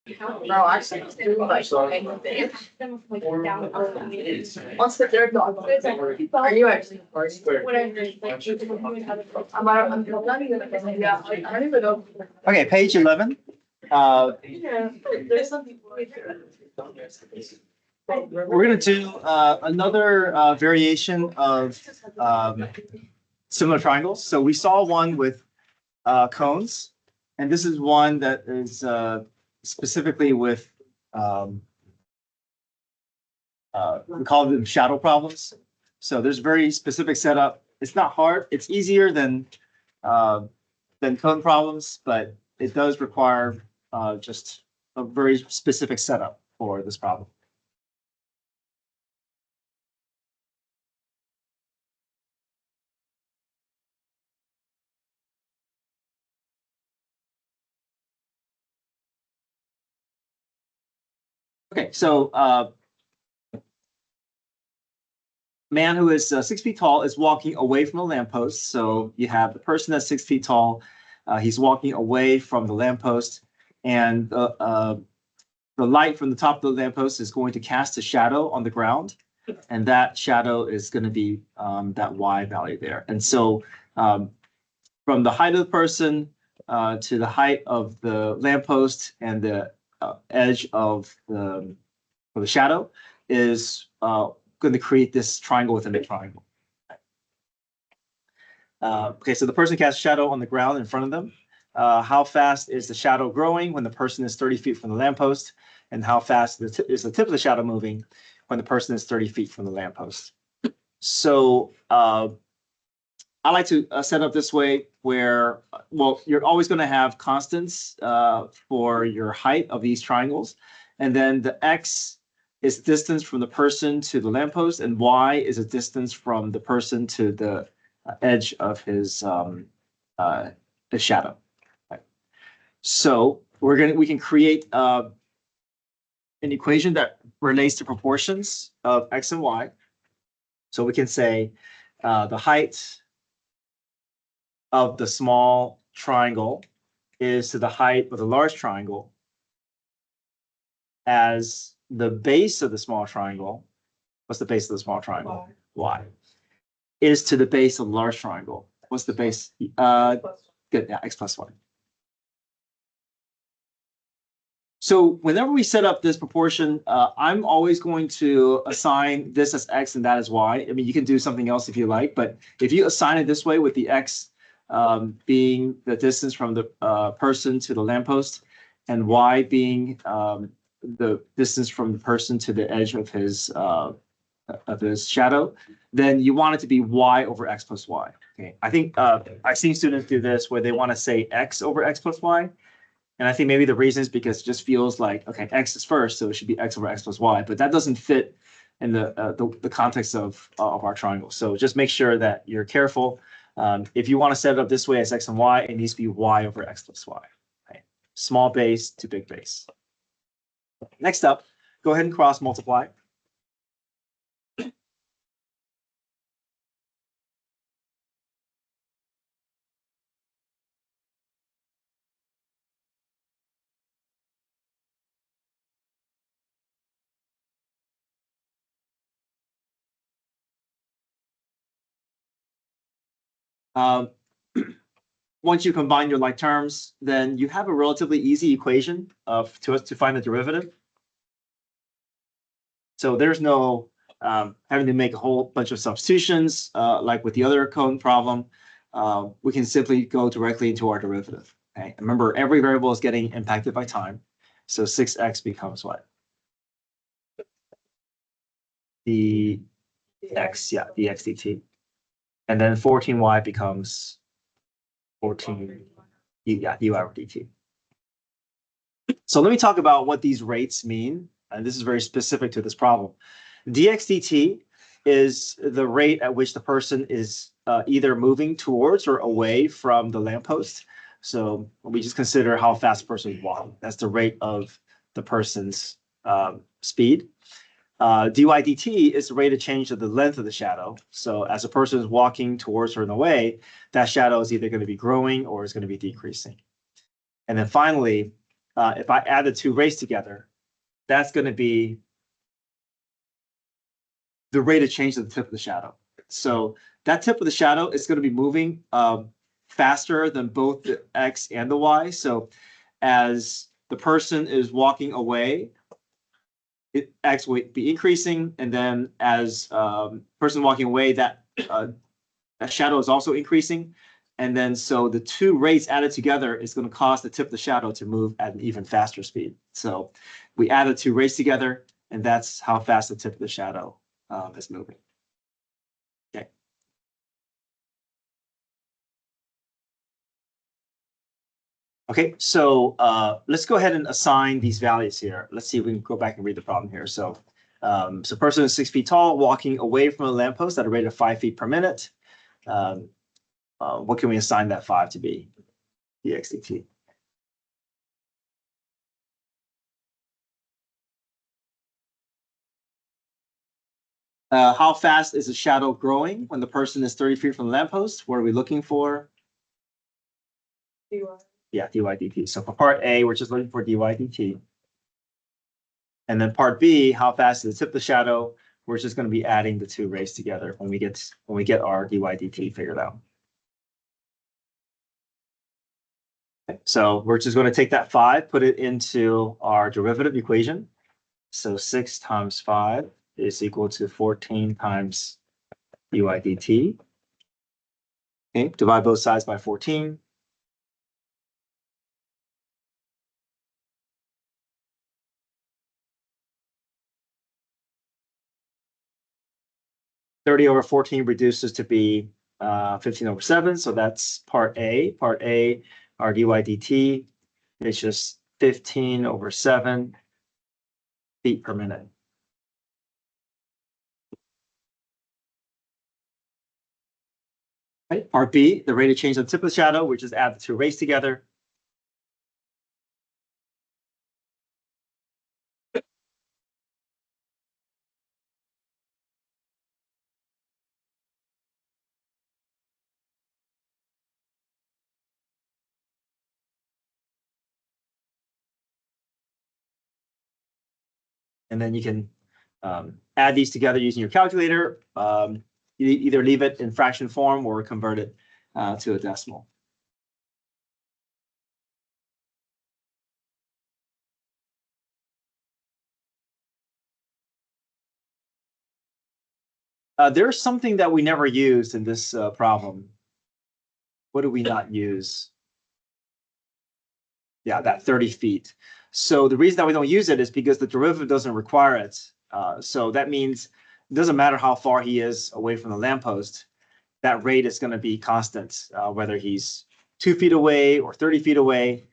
No, actually, it's do like anything. What's the third dog? Are you actually recording? I'm not even, yeah, like, I don't even know. Okay, page 11. Yeah, there's some people. We're going to do another variation of similar triangles. So we saw one with cones, and this is one that is specifically with, we call them shadow problems. So there's very specific setup. It's not hard. It's easier than cone problems, but it does require just a very specific setup for this problem. Okay, so man who is 6 feet tall is walking away from the lamppost. So you have the person that's 6 feet tall. He's walking away from the lamppost, and the light from the top of the lamppost is going to cast a shadow on the ground, and that shadow is going to be that Y value there. And so from the height of the person to the height of the lamppost and the edge of the shadow is going to create this triangle within a triangle. Okay, so the person casts a shadow on the ground in front of them. How fast is the shadow growing when the person is 30 feet from the lamppost? And how fast is the tip of the shadow moving when the person is 30 feet from the lamppost? So I like to set up this way where, well, you're always going to have constants for your height of these triangles. And then the X is distance from the person to the lamppost, and Y is a distance from the person to the edge of his shadow. Right. So we can create an equation that relates to proportions of X and Y. So we can say the height of the small triangle is to the height of the large triangle as the base of the small triangle. What's the base of the small triangle? Y. Is to the base of the large triangle. What's the base? Good, yeah, X plus 1. So whenever we set up this proportion, I'm always going to assign this as X and that as Y. I mean, you can do something else if you like, but if you assign it this way with the X being the distance from the person to the lamppost, and Y being the distance from the person to the edge of his shadow, then you want it to be Y over X plus Y. Okay, I think I've seen students do this where they want to say X over X plus Y. And I think maybe the reason is because it just feels like, okay, X is first, so it should be X over X plus Y, but that doesn't fit in the context of our triangle. So just make sure that you're careful. If you want to set it up this way as X and Y, it needs to be Y over X plus Y. Right? Small base to big base. Next up, go ahead and cross multiply. Once you combine your like terms, then you have a relatively easy equation to find the derivative. So there's no having to make a whole bunch of substitutions like with the other cone problem. We can simply go directly into our derivative. Okay, remember every variable is getting impacted by time, so 6x becomes what? The x, yeah, the x dt, and then 14y becomes 14, yeah, dy over dt. So let me talk about what these rates mean, and this is very specific to this problem. Dx dt is the rate at which the person is either moving towards or away from the lamppost. So we just consider how fast the person is walking. That's the rate of the person's speed. Dy dt is the rate of change of the length of the shadow. So as a person is walking towards or in the way, that shadow is either going to be growing or is going to be decreasing. And then finally, if I add the two rays together, that's going to be the rate of change of the tip of the shadow. So that tip of the shadow is going to be moving faster than both the X and the Y. So as the person is walking away, X will be increasing. And then as person walking away, that shadow is also increasing. And then so the two rates added together is going to cause the tip of the shadow to move at an even faster speed. So we added two rays together, and that's how fast the tip of the shadow is moving. Okay. Okay, so let's go ahead and assign these values here. Let's see if we can go back and read the problem here. So, so person is 6 feet tall, walking away from a lamppost at a rate of 5 feet per minute. What can we assign that 5 to be? dx/dt. How fast is the shadow growing when the person is 30 feet from the lamppost? What are we looking for? dy. Yeah, dy dt. So for part A, we're just looking for dy dt. And then part B, how fast is the tip of the shadow? We're just going to be adding the two rays together when we get our dy dt figured out. Okay, so we're just going to take that 5, put it into our derivative equation. So 6 times 5 is equal to 14 times dy dt. Okay, divide both sides by 14. (30 over 14 reduces to be 15 over 7. So that's part A. Part A, our dy dt is just 15 over 7 feet per minute. Right. Part B, the rate of change of the tip of the shadow, which is add the two rays together. And then you can add these together using your calculator. You either leave it in fraction form or convert it to a decimal. There's something that we never used in this problem. What do we not use? Yeah, that 30 feet. So the reason that we don't use it is because the derivative doesn't require it. So that means it doesn't matter how far he is away from the lamppost, that rate is going to be constant, whether he's 2 feet away or 30 feet away.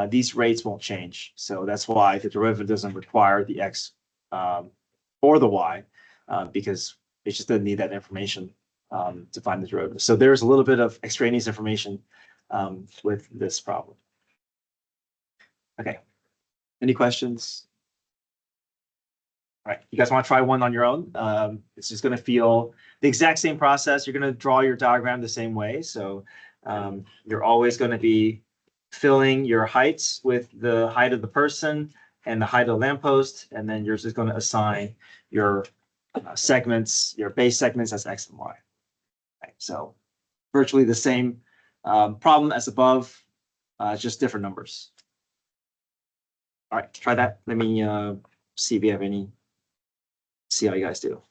These rates won't change. So that's why the derivative doesn't require the x or the y, because it just doesn't need that information to find the derivative. So there's a little bit of extraneous information with this problem. Okay, any questions? All right, you guys want to try one on your own? It's just going to feel the exact same process. You're going to draw your diagram the same way. So you're always going to be filling your heights with the height of the person and the height of the lamppost, and then you're just going to assign your segments, your base segments as x and y. Right, so virtually the same problem as above, just different numbers. All right, try that. Let me see if you have any. See how you guys do.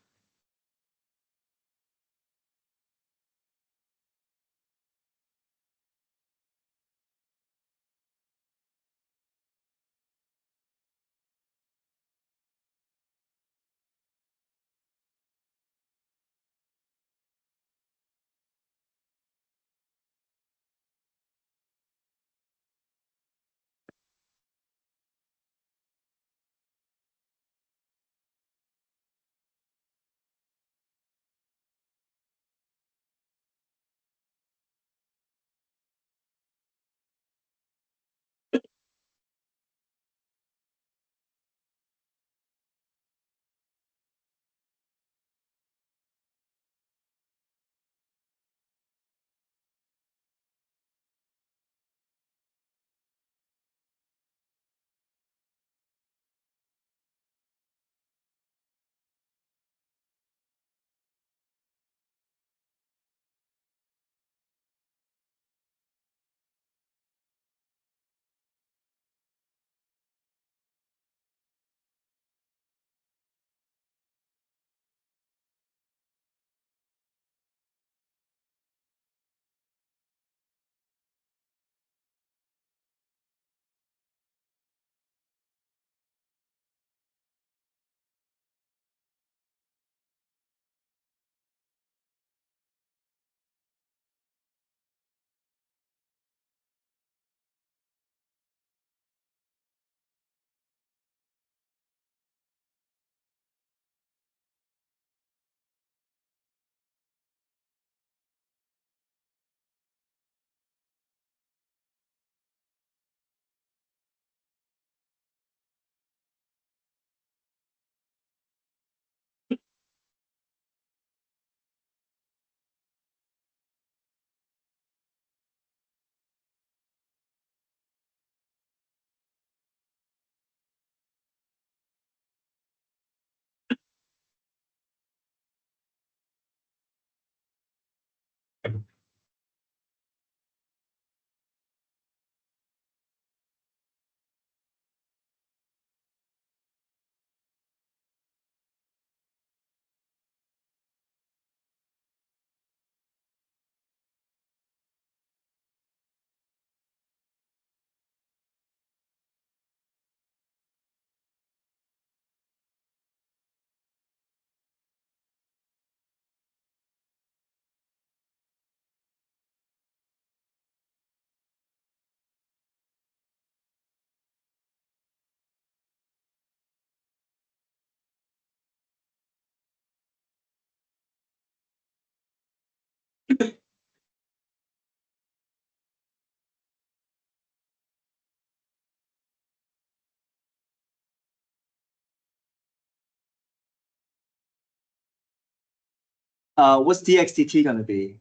What's dx dt gonna be?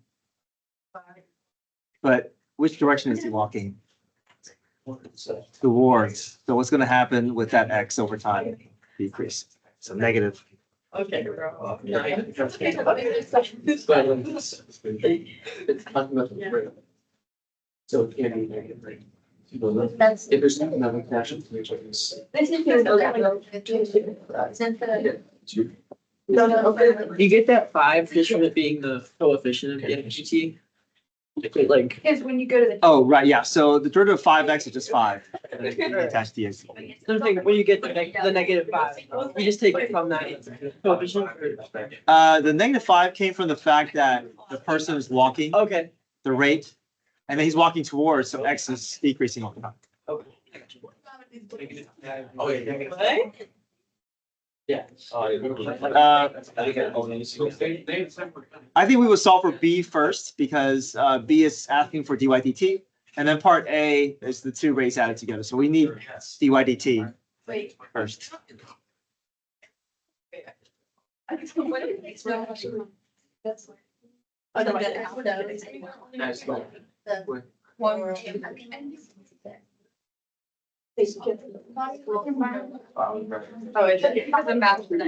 But which direction is he walking? Towards. So what's gonna happen with that x over time? Decrease. So negative. Okay, bro. So it can be negative, right? That's. If there's another connection to each other's. This is just You get that 5 just from it being the coefficient of the MGT? Like, Because when you go to the. Oh, right, yeah. So the derivative of 5x is just 5. And then you attach dx. something when you get the negative 5, you just take it from that coefficient. The negative 5 came from the fact that the person is walking, Okay. the rate, and then he's walking towards, so x is decreasing over time. Oh, yeah, negative. What? Yeah. I think we would solve for b first because b is asking for dy dt, and then part a is the two rates added together. So we need dy dt Wait. first. That's. Oh, it's because of math. Well,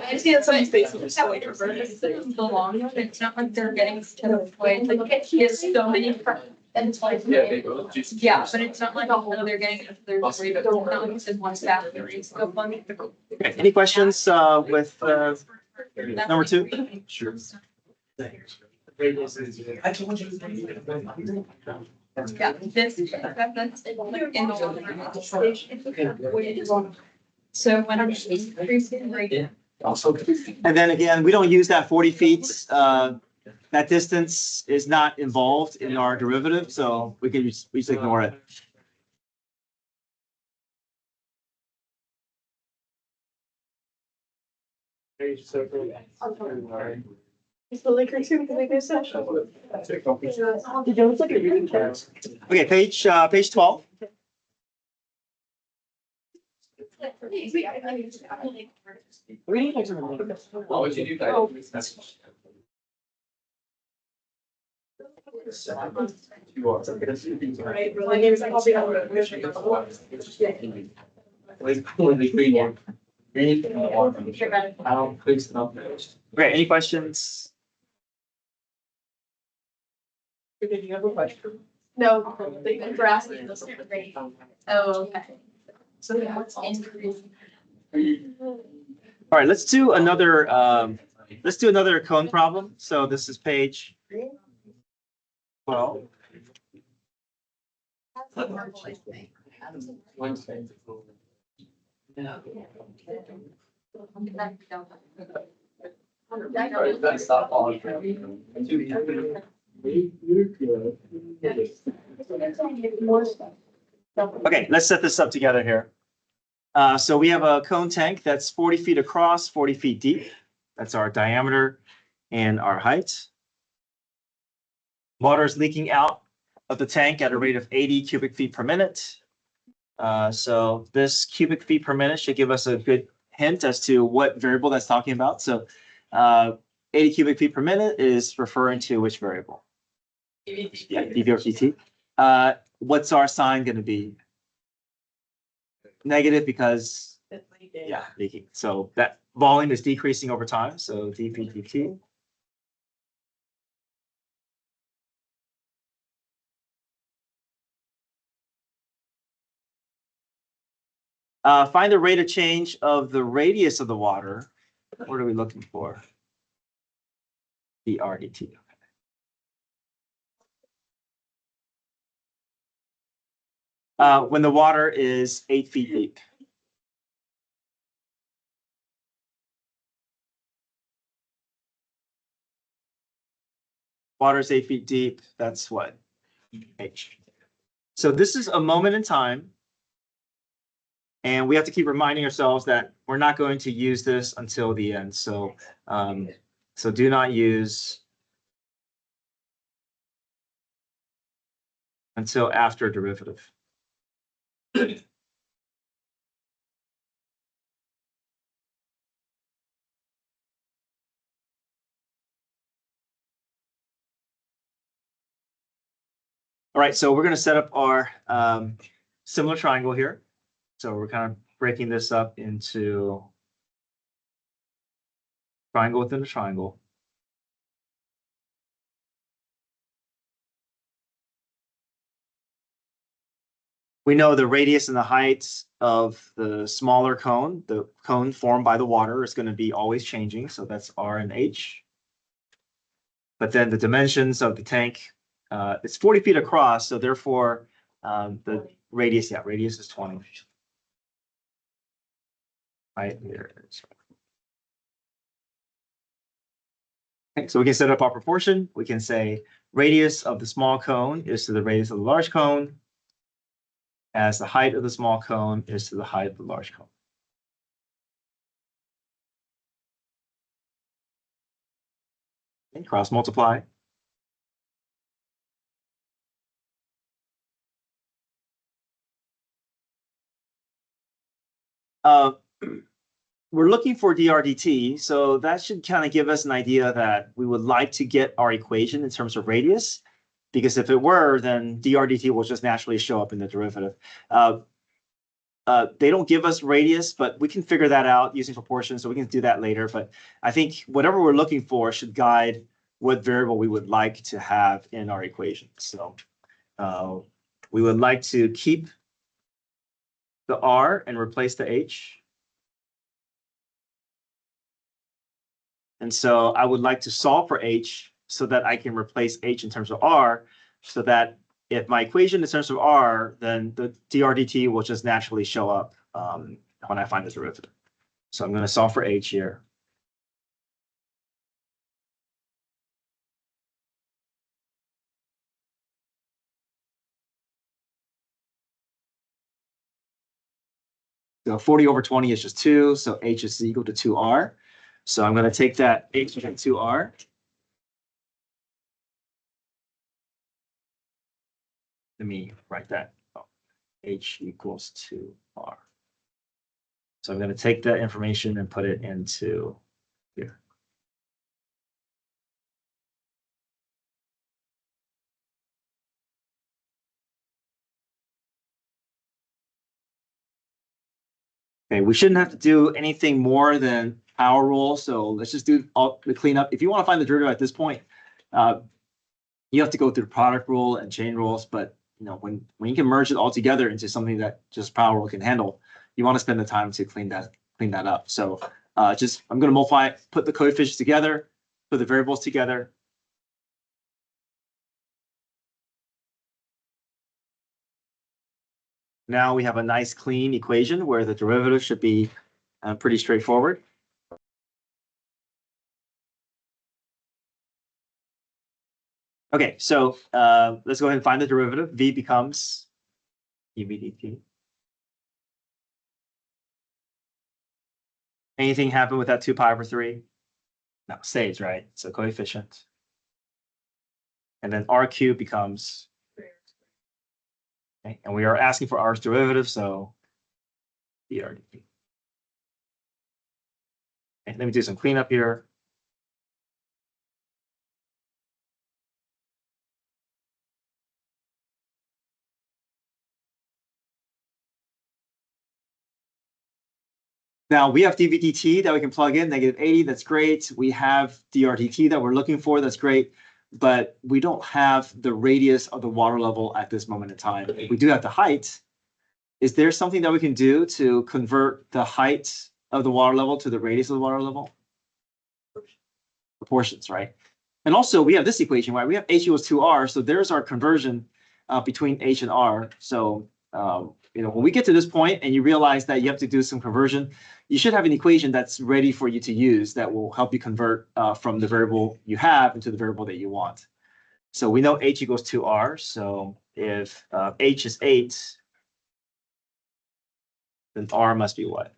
I see that some spaces are so like reversed, so long, it's not like they're getting to the point, like, he has so many. And it's like. Yeah, but it's not like, oh, they're getting, there's three, but it's not like it's in one staff, the rates go fun. Okay, any questions with number 2? Sure. Yeah, this, that's in the water. So when I'm increasing rate. Also. And then again, we don't use that 40 feet. That distance is not involved in our derivative, so we just ignore it. It's the liquor too, because I guess that's. Did you look at reading charts? Okay, page 12. Reading charts are really good. What would you do that? Right, really, here's like, I'll be able Okay, any questions? Did you have a question? No, they've been for asking this. Oh, okay. So that's increase. All right, let's do another cone problem. So this is page 12. Okay, let's set this up together here. So we have a cone tank that's 40 feet across, 40 feet deep. That's our diameter and our height. Water is leaking out of the tank at a rate of 80 cubic feet per minute. So this cubic feet per minute should give us a good hint as to what variable that's talking about. So 80 cubic feet per minute is referring to which variable? Yeah, dV over dt. What's our sign going to be? Negative because, yeah, leaking. So that volume is decreasing over time. So dV dt. Find the rate of change of the radius of the water. What are we looking for? dr dt. When the water is 8 feet deep. Water is 8 feet deep. That's what? H. So this is a moment in time. And we have to keep reminding ourselves that we're not going to use this until the end. So, so do not use until after derivative. All right, so we're going to set up our similar triangle here. So we're kind of breaking this up into triangle within a triangle. We know the radius and the height of the smaller cone, the cone formed by the water, is going to be always changing. So that's R and H. But then the dimensions of the tank, it's 40 feet across. So therefore, the radius, radius is 20. Right here. Okay, so we can set up our proportion. We can say radius of the small cone is to the radius of the large cone, as the height of the small cone is to the height of the large cone. Okay, cross multiply. We're looking for dRdt, so that should kind of give us an idea that we would like to get our equation in terms of radius, because if it were, then dRdt will just naturally show up in the derivative. They don't give us radius, but we can figure that out using proportions, so we can do that later. But I think whatever we're looking for should guide what variable we would like to have in our equation. So we would like to keep the R and replace the H. And so I would like to solve for H so that I can replace H in terms of R, so that if my equation is in terms of R, then the dRdt will just naturally show up when I find the derivative. So I'm going to solve for H here. So 40 over 20 is just 2, so H is equal to 2R. So I'm going to take that H and 2R. Let me write that. H equals 2R. So I'm going to take that information and put it into here. Okay, we shouldn't have to do anything more than power rule. So let's just do all the cleanup. If you want to find the derivative at this point, you have to go through the product rule and chain rules. But you know, when you can merge it all together into something that just power rule can handle, you want to spend the time to clean that up. So I'm going to multiply, put the coefficients together, put the variables together. Now we have a nice clean equation where the derivative should be pretty straightforward. Okay, so let's go ahead and find the derivative. V becomes dV/dt. Anything happen with that 2 pi over 3? No, stays, right? So coefficient. And then R cubed becomes, okay, and we are asking for R's derivative, so dRdt. Okay, let me do some cleanup here. Now we have dV/dt that we can plug in, -80, that's great. We have dRdt that we're looking for, that's great. But we don't have the radius of the water level at this moment in time. We do have the height. Is there something that we can do to convert the height of the water level to the radius of the water level? Proportions, right? And also we have this equation, right? We have H equals 2R, so there's our conversion between H and R. So you know, when we get to this point and you realize that you have to do some conversion, you should have an equation that's ready for you to use that will help you convert from the variable you have into the variable that you want. So we know H equals 2R. So if H is 8, then R must be what?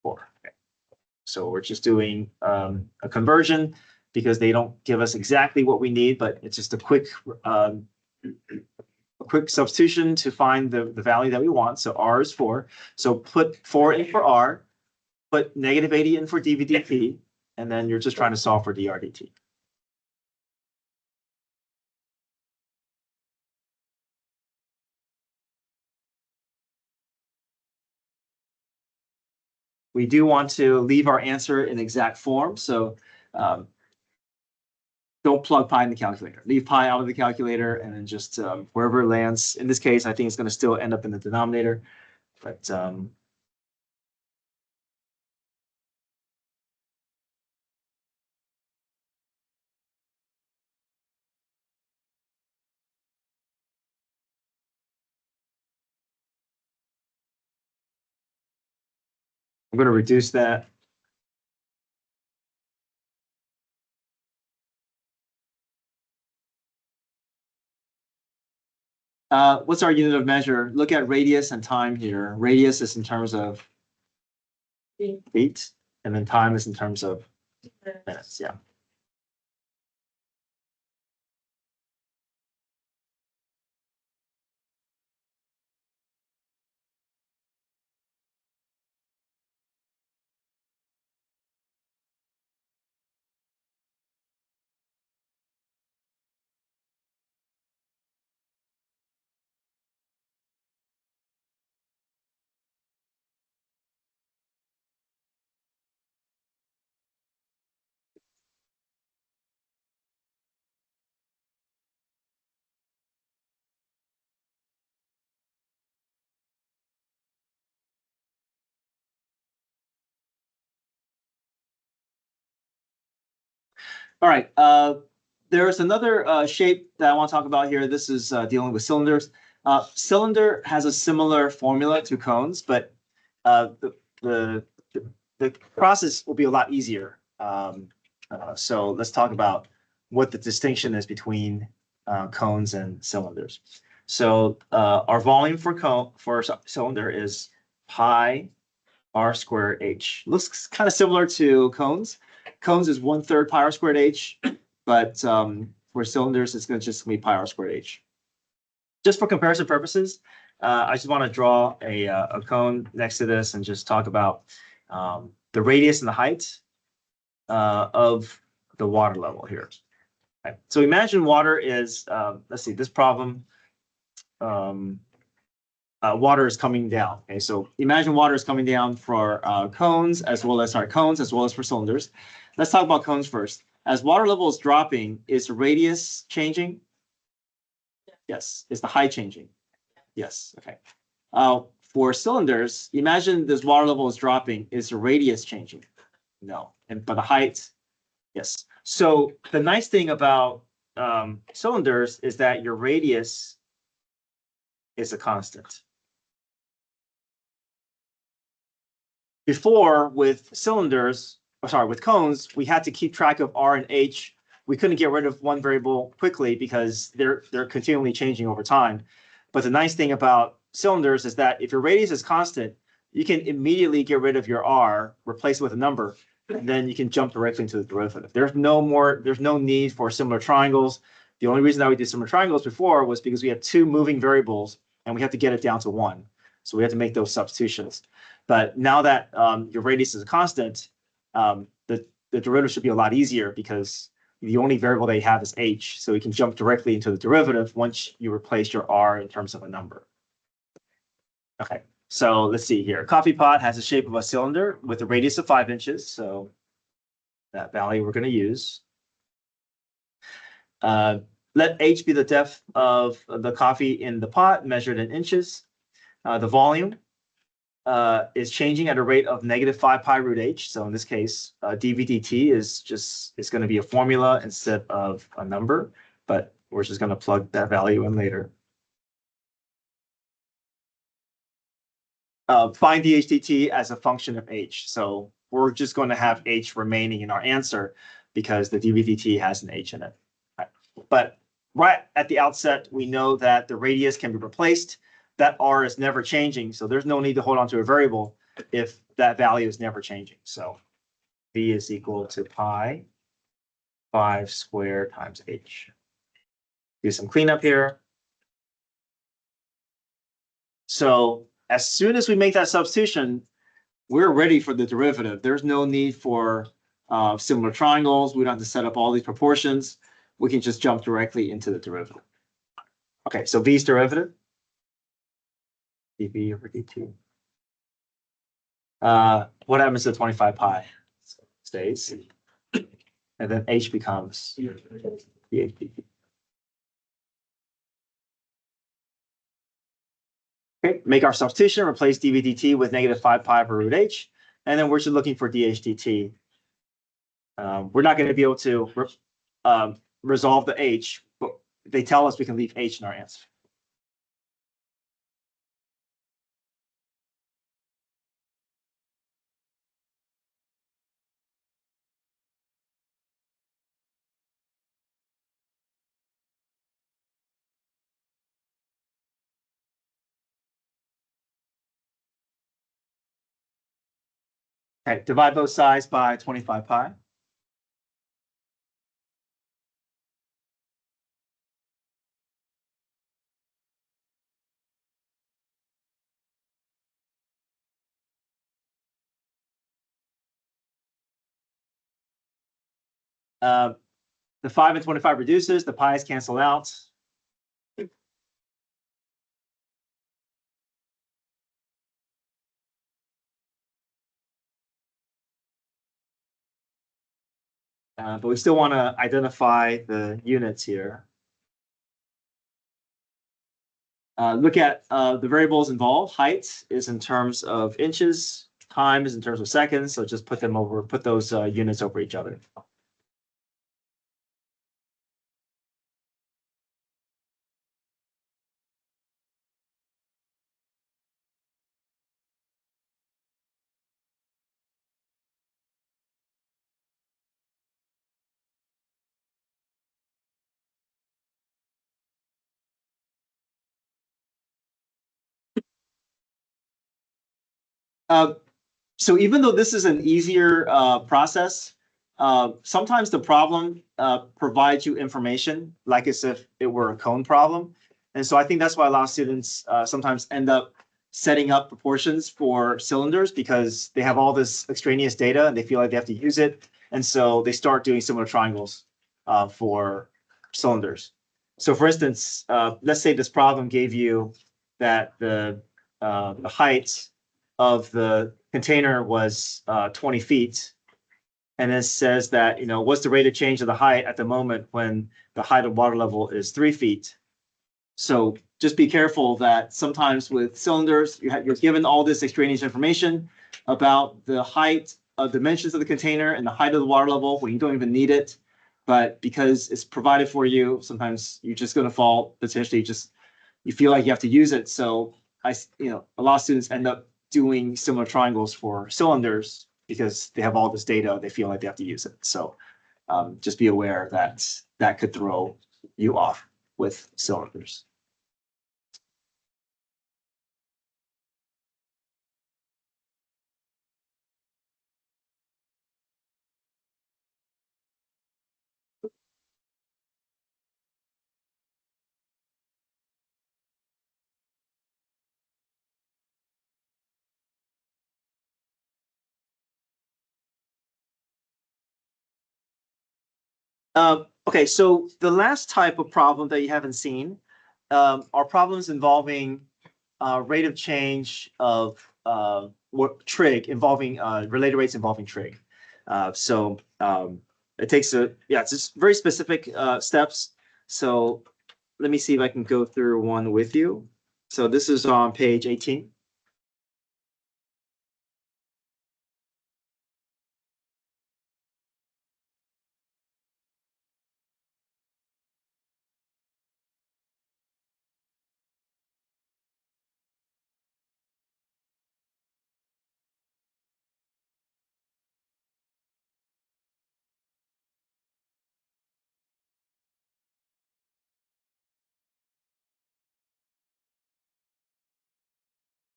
4. Okay. So we're just doing a conversion because they don't give us exactly what we need, but it's just a quick a quick substitution to find the value that we want. So R is 4. So put 4 in for R, put negative 80 in for dV/dt, and then you're just trying to solve for dr/dt. We do want to leave our answer in exact form, so don't plug pi in the calculator. Leave pi out of the calculator, and then just wherever it lands. In this case, I think it's going to still end up in the denominator, but I'm going to reduce that. What's our unit of measure? Look at radius and time here. Radius is in terms of feet, and then time is in terms of minutes. Yeah. All right. There's another shape that I want to talk about here. This is dealing with cylinders. Cylinder has a similar formula to cones, but the, the the process will be a lot easier. So let's talk about what the distinction is between cones and cylinders. So our volume for cylinder is pi r squared h. Looks kind of similar to cones. Cones is 1/3 pi r squared h, but for cylinders, it's going to just be pi r squared h. Just for comparison purposes, I just want to draw a cone next to this and just talk about the radius and the height of the water level here. Okay. So imagine water is, let's see, this problem, water is coming down. Okay, so imagine water is coming down for cones as well as for cylinders. Let's talk about cones first. As water level is dropping, is the radius changing? Yes. Is the height changing? Yes. Okay. For cylinders, imagine this water level is dropping. Is the radius changing? No. But the height, yes. So the nice thing about cylinders is that your radius is a constant. Before, with cones, we had to keep track of R and H. We couldn't get rid of one variable quickly because they're continually changing over time. But the nice thing about cylinders is that if your radius is constant, you can immediately get rid of your R, replace it with a number, and then you can jump directly into the derivative. There's no need for similar triangles. The only reason that we did similar triangles before was because we had two moving variables and we had to get it down to one. So we had to make those substitutions. But now that your radius is a constant, the derivative should be a lot easier because the only variable they have is h. So you can jump directly into the derivative once you replace your r in terms of a number. Okay, so let's see here. A coffee pot has the shape of a cylinder with a radius of 5 inches. So that value we're going to use. Let h be the depth of the coffee in the pot measured in inches. The volume is changing at a rate of -5 pi root h. So in this case, dV/dt is going to be a formula instead of a number, but we're just going to plug that value in later. Find dH/dt as a function of h. So we're just going to have h remaining in our answer because the dV/dt has an h in it. Right. But right at the outset, we know that the radius can be replaced. That r is never changing, so there's no need to hold on to a variable if that value is never changing. So v is equal to pi 5 squared times h. Do some cleanup here. So as soon as we make that substitution, we're ready for the derivative. There's no need for similar triangles. We don't have to set up all these proportions. We can just jump directly into the derivative. Okay, so V's derivative, dV over dt. What happens to 25 pi? Stays. And then H becomes dH dt. Okay, make our substitution, replace dV dt with negative 5 pi over root h, and then we're just looking for dH dt. We're not going to be able to resolve the h, but they tell us we can leave h in our answer. Okay, divide both sides by 25 pi. The 5 and 25 reduces, the pi's cancel out. But we still want to identify the units here. Look at the variables involved. Height is in terms of inches, time is in terms of seconds. So just put those units over each other. So even though this is an easier process, sometimes the problem provides you information like as if it were a cone problem. And so I think that's why a lot of students sometimes end up setting up proportions for cylinders because they have all this extraneous data and they feel like they have to use it. And so they start doing similar triangles for cylinders. So for instance, let's say this problem gave you that the height of the container was 20 feet. And it says that, what's the rate of change of the height at the moment when the height of water level is 3 feet. So just be careful that sometimes with cylinders, you're given all this extraneous information about the height of dimensions of the container and the height of the water level when you don't even need it. But because it's provided for you, sometimes you're just going to fall potentially you feel like you have to use it. So a lot of students end up doing similar triangles for cylinders because they have all this data, they feel like they have to use it. So just be aware that that could throw you off with cylinders. Okay, so the last type of problem that you haven't seen are problems involving rate of change of trig involving related rates involving trig. It takes it's just very specific steps. So let me see if I can go through one with you. So this is on page 18.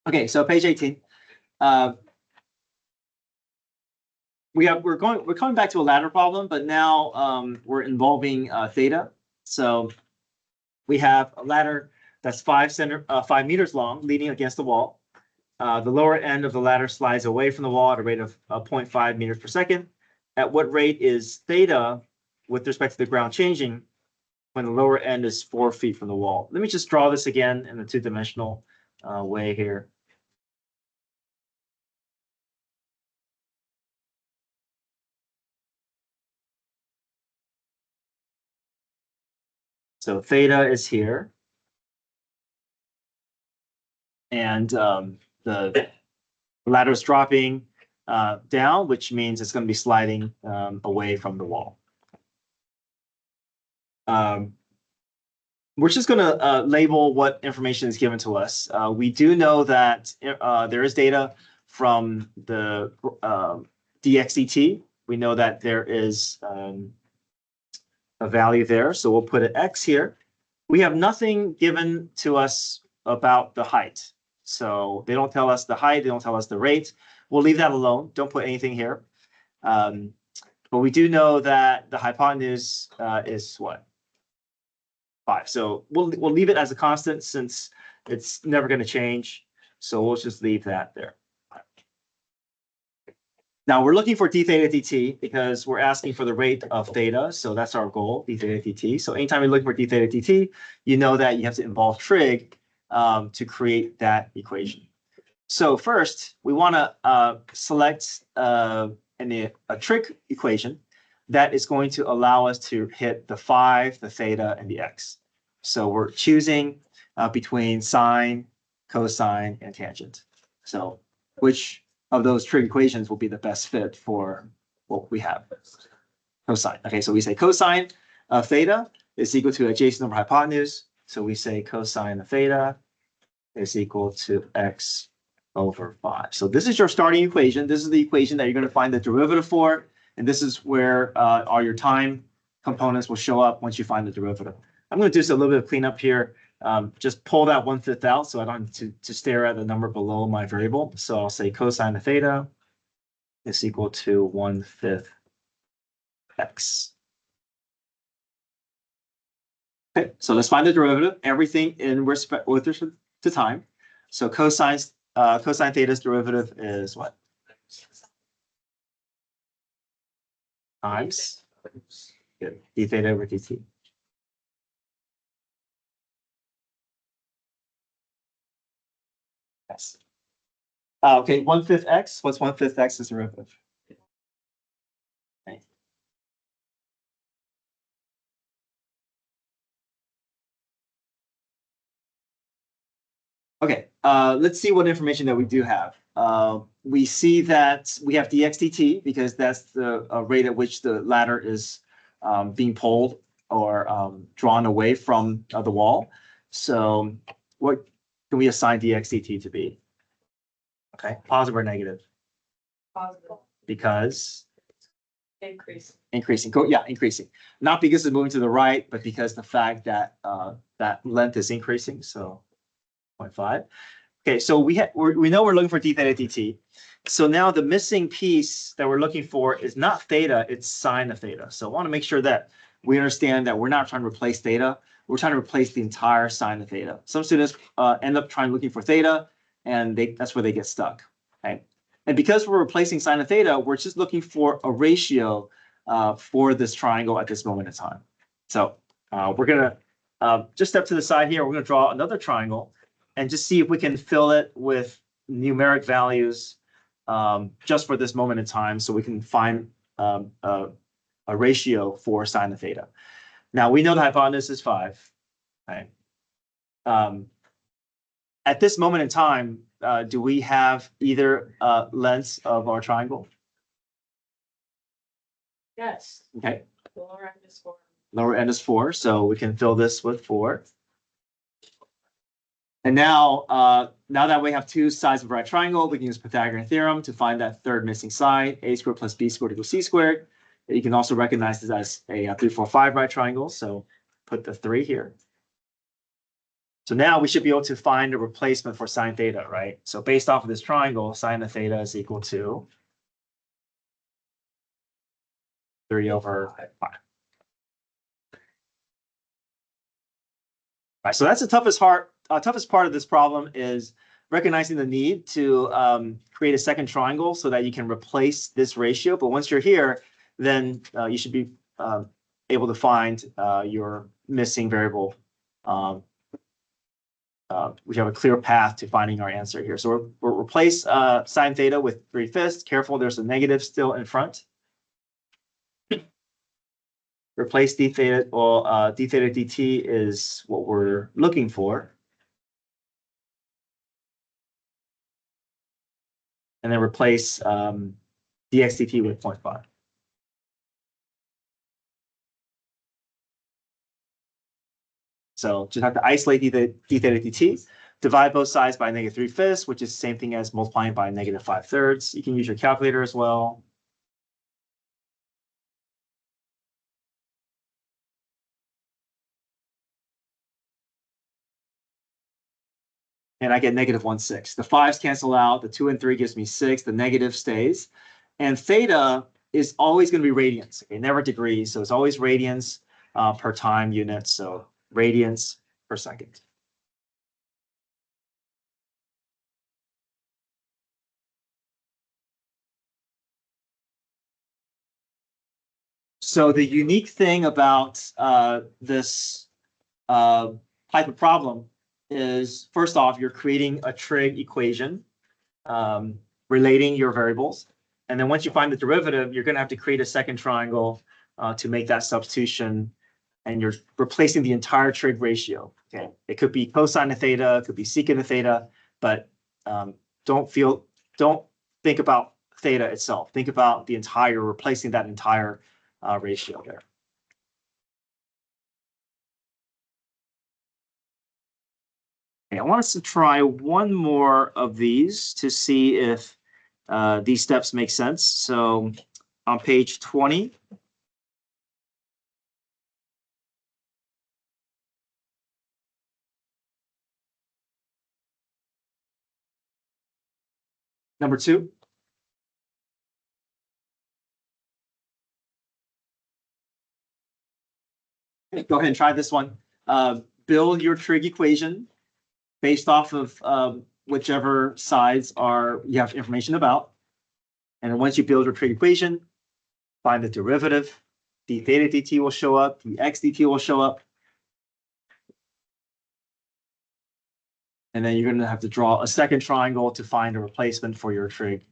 Okay, so page 18. We're coming back to a ladder problem, but now we're involving theta. So we have a ladder that's 5 meters long, leaning against the wall. The lower end of the ladder slides away from the wall at a rate of 0.5 meters per second. At what rate is theta with respect to the ground changing when the lower end is 4 feet from the wall? Let me just draw this again in a two-dimensional way here. So theta is here. And the ladder is dropping down, which means it's going to be sliding away from the wall. We're just going to label what information is given to us. We do know that there is data from the dxdt. We know that there is a value there, so we'll put an x here. We have nothing given to us about the height. So they don't tell us the height, they don't tell us the rate. We'll leave that alone. Don't put anything here. But we do know that the hypotenuse is what? 5. So we'll leave it as a constant since it's never going to change. So we'll just leave that there. Now we're looking for d theta dt because we're asking for the rate of theta. So that's our goal, d theta dt. So anytime you're looking for d theta dt, you know that you have to involve trig to create that equation. So first, we want to select a trig equation that is going to allow us to hit the phi, the theta, and the x. So we're choosing between sine, cosine, and tangent. So which of those trig equations will be the best fit for what we have? Cosine. Okay, so we say cosine of theta is equal to adjacent over hypotenuse. So we say cosine of theta is equal to x over 5. So this is your starting equation. This is the equation that you're going to find the derivative for. And this is where all your time components will show up once you find the derivative. I'm going to do just a little bit of cleanup here. Just pull that 1/5 out so I don't have to stare at the number below my variable. So I'll say cosine of theta is equal to 1/5 x. Okay, so let's find the derivative. Everything in respect with respect to time. So cosine theta's derivative is what? Times d theta over dt. Yes. Okay, 1/5 x. What's 1/5 x's derivative? Okay. Okay, let's see what information that we do have. We see that we have dxdt because that's the rate at which the ladder is being pulled or drawn away from the wall. So what can we assign dxdt to be? Okay, positive or negative? Positive. Because Increase. increasing. Yeah, increasing. Not because it's moving to the right, but because the fact that that length is increasing. So 0.5. Okay, so we know we're looking for d theta dt. So now the missing piece that we're looking for is not theta, it's sine of theta. So I want to make sure that we understand that we're not trying to replace theta. We're trying to replace the entire sine of theta. Some students end up looking for theta, and that's where they get stuck. Okay, and because we're replacing sine of theta, we're just looking for a ratio for this triangle at this moment in time. So we're gonna just step to the side here. We're gonna draw another triangle and just see if we can fill it with numeric values just for this moment in time, so we can find a ratio for sine of theta. Now we know the hypotenuse is 5. Okay. At this moment in time, do we have either lengths of our triangle? Yes. Okay. The lower end is 4. Lower end is 4, so we can fill this with 4. And now, now that we have two sides of a right triangle, we can use Pythagorean theorem to find that third missing side, a squared plus b squared equals c squared. You can also recognize this as a 3, 4, 5 right triangle. So put the 3 here. So now we should be able to find a replacement for sine theta, right? So based off of this triangle, sine of theta is equal to 3 over 5. Right, so that's the toughest part toughest part of this problem is recognizing the need to create a second triangle so that you can replace this ratio. But once you're here, then you should be able to find your missing variable. We have a clear path to finding our answer here. So we'll replace sine theta with 3/5. Careful, there's a negative still in front. Replace d theta, well, d theta dt is what we're looking for. And then replace dx dt with 0.5. So just have to isolate d theta dt, divide both sides by negative 3/5, which is the same thing as multiplying by negative 5/3. You can use your calculator as well. And I get negative 1/6. The 5s cancel out. The 2 and 3 gives me 6. The negative stays. And theta is always going to be radians, okay, never degrees. So it's always radians per time unit. So radians per second. So the unique thing about this type of problem is, first off, you're creating a trig equation relating your variables. And then once you find the derivative, you're going to have to create a second triangle to make that substitution. And you're replacing the entire trig ratio. Okay, it could be cosine of theta, it could be secant of theta, but don't think about theta itself. Think about the entire, replacing that entire ratio there. Okay, I want us to try one more of these to see if these steps make sense. So on page 20. Number 2. Okay, go ahead and try this one. Build your trig equation based off of whichever sides you have information about. And then once you build your trig equation, find the derivative. D theta dt will show up, dx dt will show up. And then you're going to have to draw a second triangle to find a replacement for your trig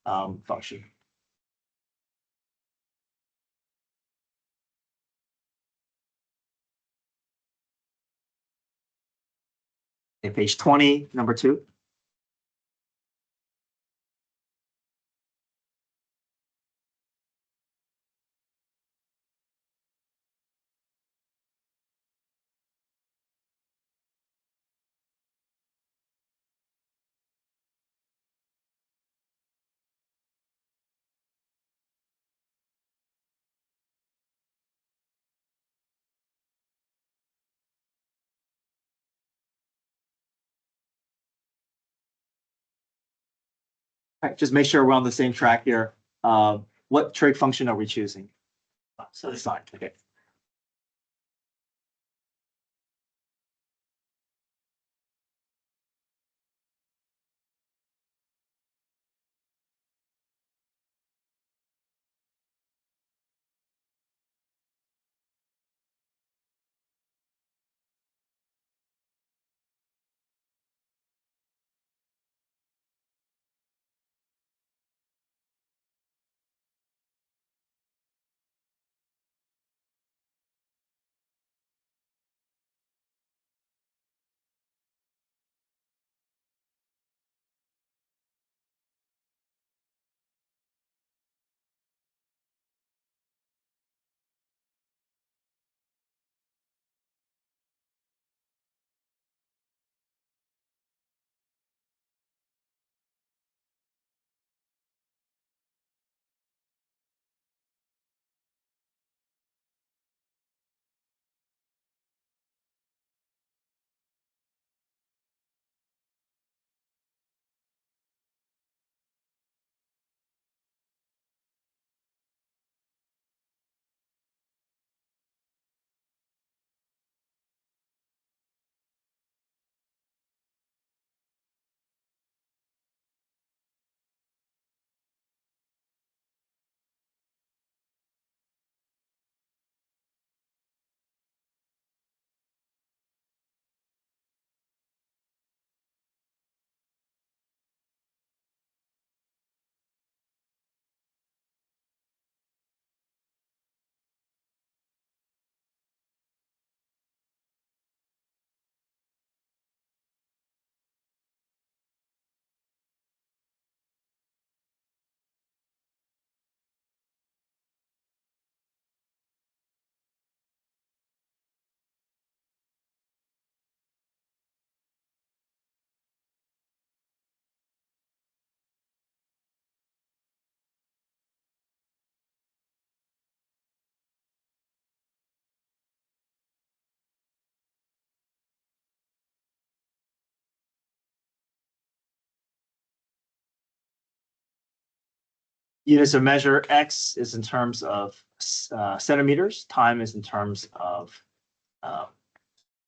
function. Okay, page 20, number 2. Right, just make sure we're on the same track here. What trig function are we choosing? So the sine, okay. units of measure. X is in terms of centimeters. Time is in terms of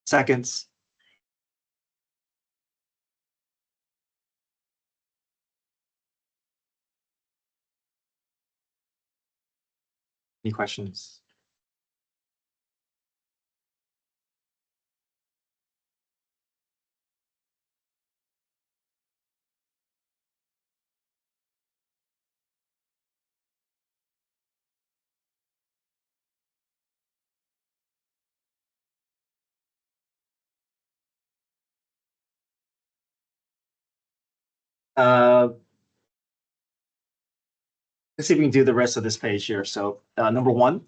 seconds. Any questions? Let's see if we can do the rest of this page here. So number 1.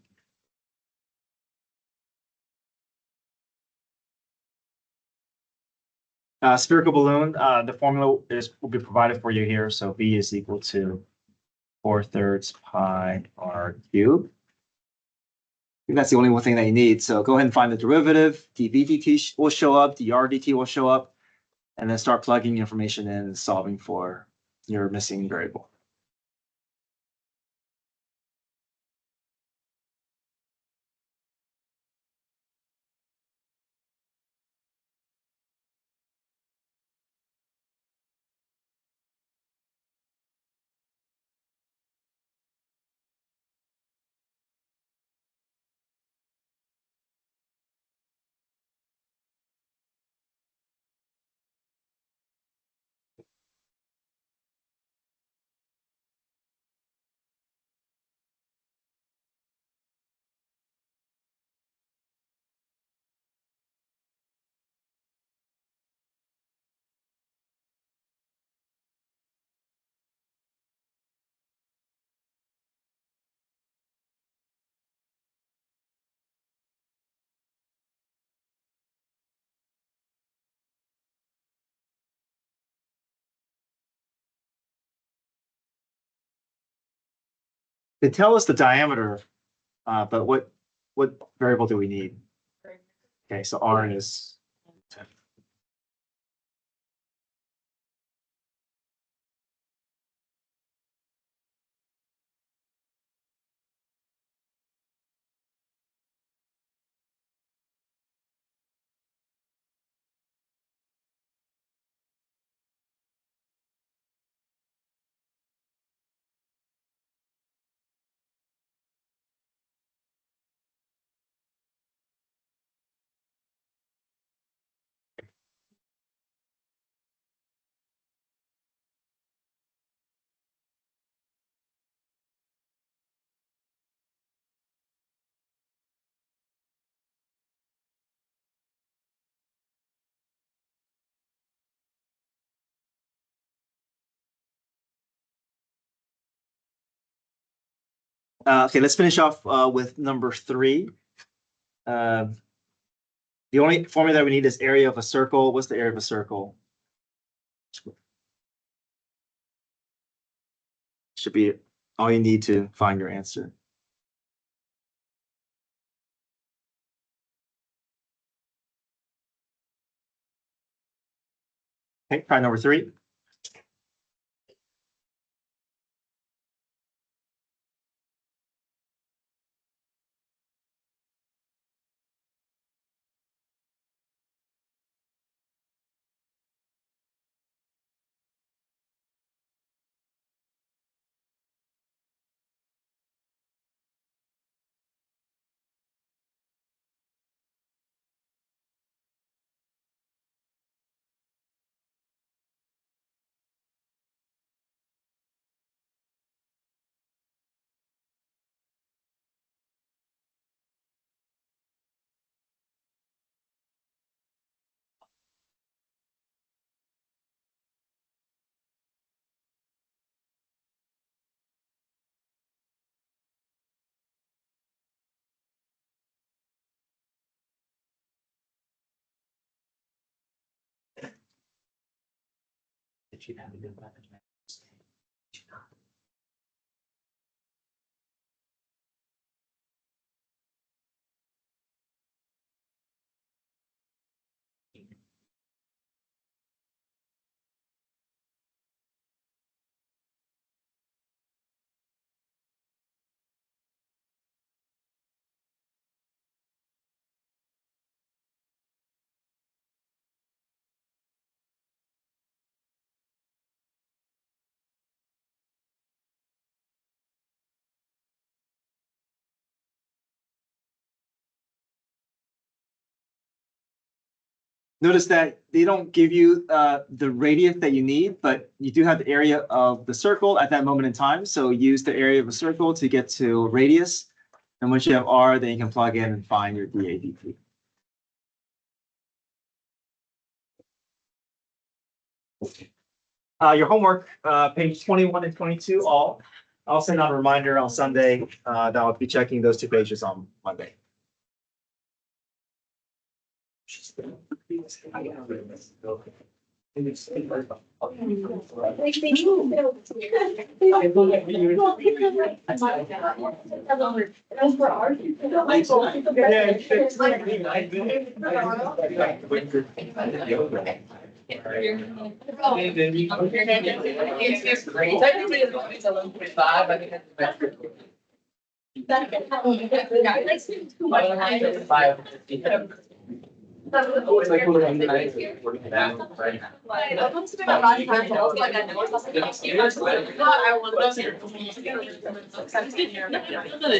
Spherical balloon, the formula will be provided for you here. So B is equal to 4/3 pi r cubed. I think that's the only one thing that you need. So go ahead and find the derivative. dv dt will show up, dr dt will show up, and then start plugging information in and solving for your missing variable. They tell us the diameter, but what variable do we need? Okay, so r is 10. Okay, let's finish off with number 3. The only formula that we need is area of a circle. What's the area of a circle? Should be all you need to find your answer. Okay, try number 3. Did you have a good mathematics? Notice that they don't give you the radius that you need, but you do have the area of the circle at that moment in time. So use the area of a circle to get to radius. And once you have R, then you can plug in and find your dA/dt. Your homework, page 21 and 22, all. I'll send out a reminder on Sunday that I'll be checking those 2 pages on Monday. It's great. Technically, it's 11.5. I think that's It's like we're on the night.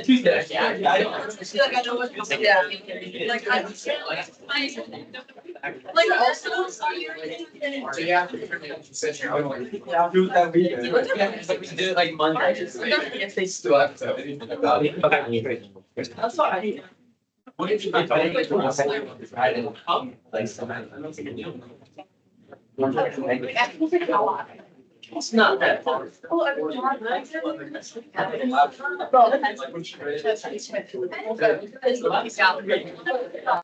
Tuesday. Like also. It's like we did it like Monday. If they Still have to. That's what I. What if you I didn't come, like, It's not that far.